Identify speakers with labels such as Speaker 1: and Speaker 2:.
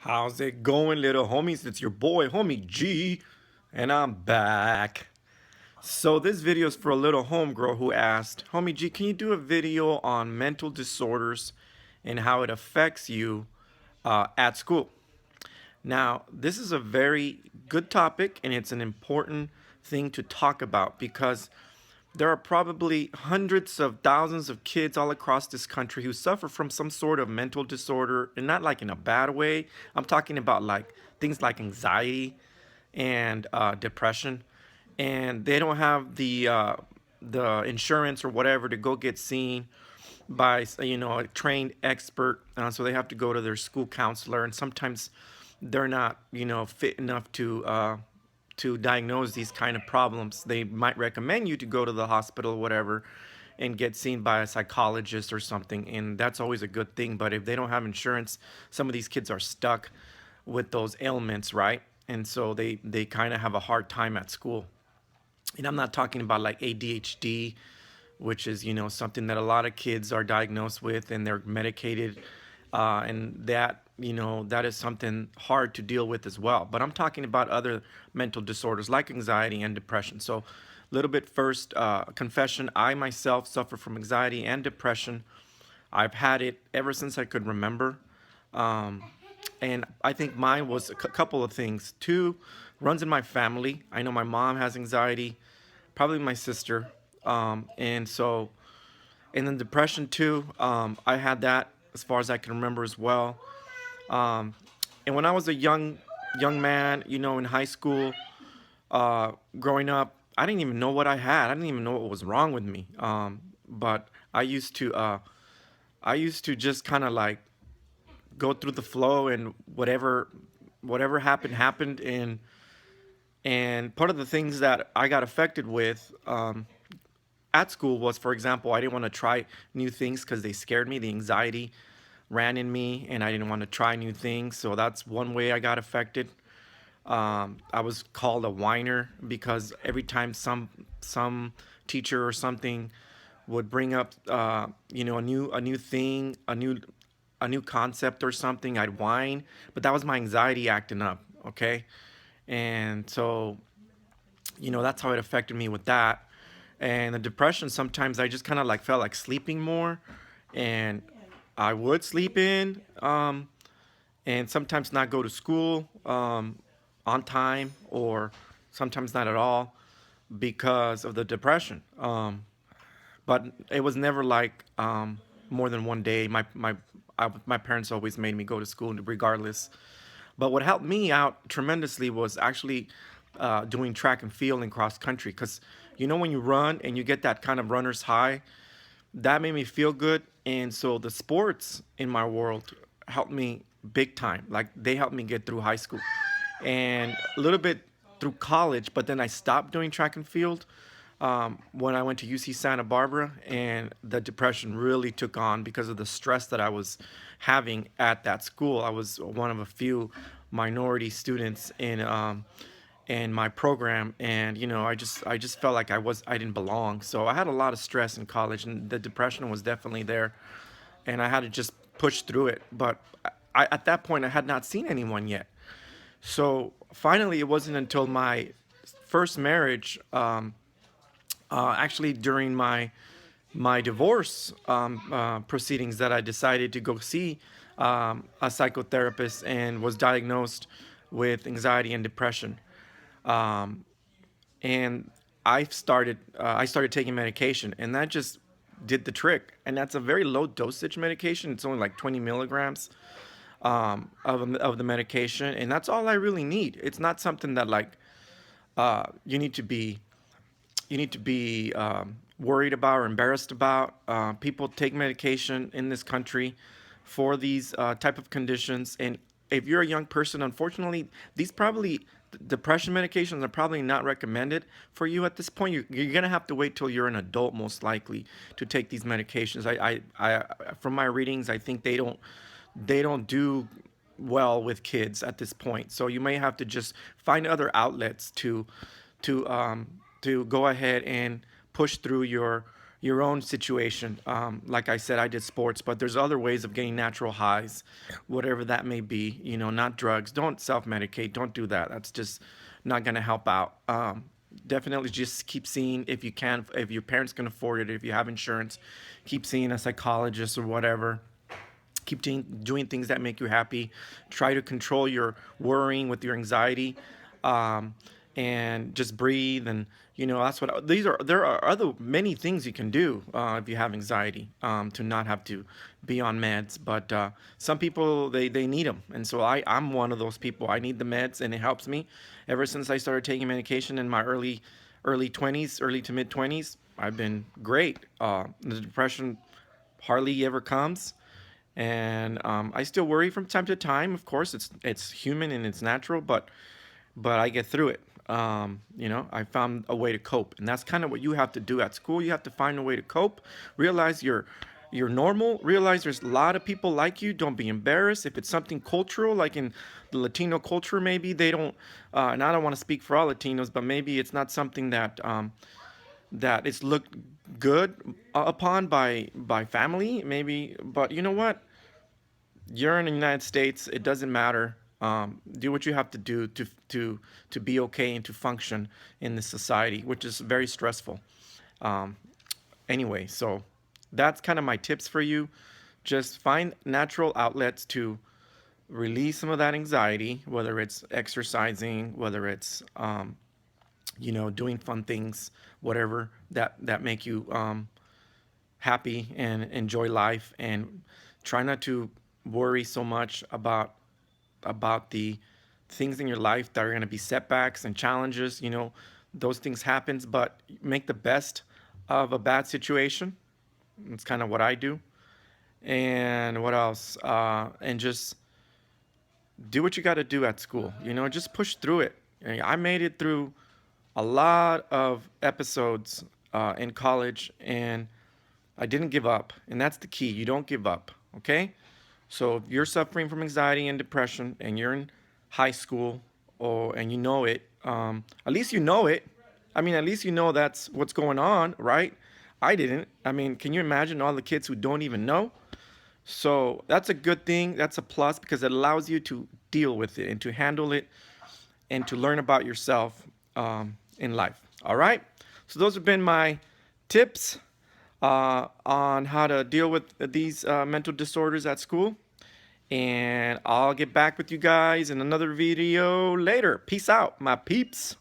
Speaker 1: How's it going, little homies? It's your boy, Homie G, and I'm back. So this video is for a little homegirl who asked, Homie G, can you do a video on mental disorders and how it affects you at school? Now, this is a very good topic and it's an important thing to talk about because there are probably hundreds of thousands of kids all across this country who suffer from some sort of mental disorder, and not like in a bad way. I'm talking about like things like anxiety and depression, and they don't have the insurance or whatever to go get seen by a trained expert, so they have to go to their school counselor, and sometimes they're not fit enough to diagnose these kind of problems. They might recommend you to go to the hospital or whatever and get seen by a psychologist or something, and that's always a good thing. But if they don't have insurance, some of these kids are stuck with those ailments, right? And so they kind of have a hard time at school. And I'm not talking about like ADHD, which is something that a lot of kids are diagnosed with and they're medicated, and that is something hard to deal with as well. But I'm talking about other mental disorders like anxiety and depression. So, a little bit first, confession: I myself suffer from anxiety and depression. I've had it ever since I could remember. Um, and I think mine was a couple of things. Two, runs in my family. I know my mom has anxiety, probably my sister, and so, and then depression too. I had that as far as I can remember as well. Um, and when I was a young man, in high school, growing up, I didn't even know what I had. I didn't even know what was wrong with me. But I used to just kind of like go through the flow, and whatever happened. And part of the things that I got affected with at school was, for example, I didn't want to try new things because they scared me. The anxiety ran in me, and I didn't want to try new things. So that's one way I got affected. I was called a whiner because every time some teacher or something would bring up a new thing, a new concept or something, I'd whine. But that was my anxiety acting up. Okay, and so that's how it affected me with that. And the depression, sometimes I just kind of like felt like sleeping more, and I would sleep in, and sometimes not go to school on time, or sometimes not at all because of the depression. But it was never like more than one day. My parents always made me go to school regardless. But what helped me out tremendously was actually doing track and field and cross country. Because when you run and you get that kind of runner's high, that made me feel good. And so the sports in my world helped me big time. Like, they helped me get through high school and a little bit through college. But then I stopped doing track and field when I went to UC Santa Barbara, and the depression really took on because of the stress that I was having at that school. I was one of a few minority students in my program, and I just felt like I didn't belong. So I had a lot of stress in college, and the depression was definitely there, and I had to just push through it. But at that point, I had not seen anyone yet. So finally, it wasn't until my first marriage, actually during my divorce proceedings, that I decided to go see a psychotherapist and was diagnosed with anxiety and depression. Um, and I started taking medication, and that just did the trick. And that's a very low dosage medication. It's only like 20 milligrams of the medication, and that's all I really need. It's not something that like you need to be worried about or embarrassed about. People take medication in this country for these type of conditions, and if you're a young person, unfortunately, these probably depression medications are probably not recommended for you at this point. You're gonna have to wait till you're an adult, most likely, to take these medications. From my readings, I think they don't do well with kids at this point. So you may have to just find other outlets to to go ahead and push through your your own situation. Like I said, I did sports, but there's other ways of getting natural highs, whatever that may be. You know, not drugs. Don't self-medicate. Don't do that. That's just not gonna help out. Definitely just keep seeing, if you can, if your parents can afford it, if you have insurance, keep seeing a psychologist or whatever. Keep doing things that make you happy. Try to control your worrying with your anxiety, um, and just breathe. And that's what these are. There are other many things you can do if you have anxiety, to not have to be on meds. But some people, they need them, and so I'm one of those people. I need the meds, and it helps me. Ever since I started taking medication in my early 20s, early to mid 20s, I've been great. The depression hardly ever comes, and I still worry from time to time. Of course, it's human and it's natural, but I get through it. I found a way to cope, and that's kind of what you have to do at school. You have to find a way to cope. Realize you're normal. Realize there's a lot of people like you. Don't be embarrassed if it's something cultural, like in the Latino culture. Maybe they don't. And I don't want to speak for all Latinos, but maybe it's not something that it's looked good upon by family. Maybe, but you know what? You're in the United States. It doesn't matter. Do what you have to do to be okay and to function in this society, which is very stressful. Um, anyway, so that's kind of my tips for you. Just find natural outlets to release some of that anxiety, whether it's exercising, whether it's doing fun things, whatever that make you happy and enjoy life, and try not to worry so much about the things in your life that are going to be setbacks and challenges. Those things happens, but make the best of a bad situation. That's kind of what I do. And what else? And just do what you got to do at school. Just push through it. I made it through a lot of episodes in college, and I didn't give up. And that's the key. You don't give up. Okay? So if you're suffering from anxiety and depression, and you're in high school, and you know it, at least you know it. I mean, at least you know that's what's going on, right? I didn't. I mean, can you imagine all the kids who don't even know? So that's a good thing. That's a plus, because it allows you to deal with it and to handle it and to learn about yourself in life. All right? So those have been my tips on how to deal with these mental disorders at school. And I'll get back with you guys in another video later. Peace out, my peeps.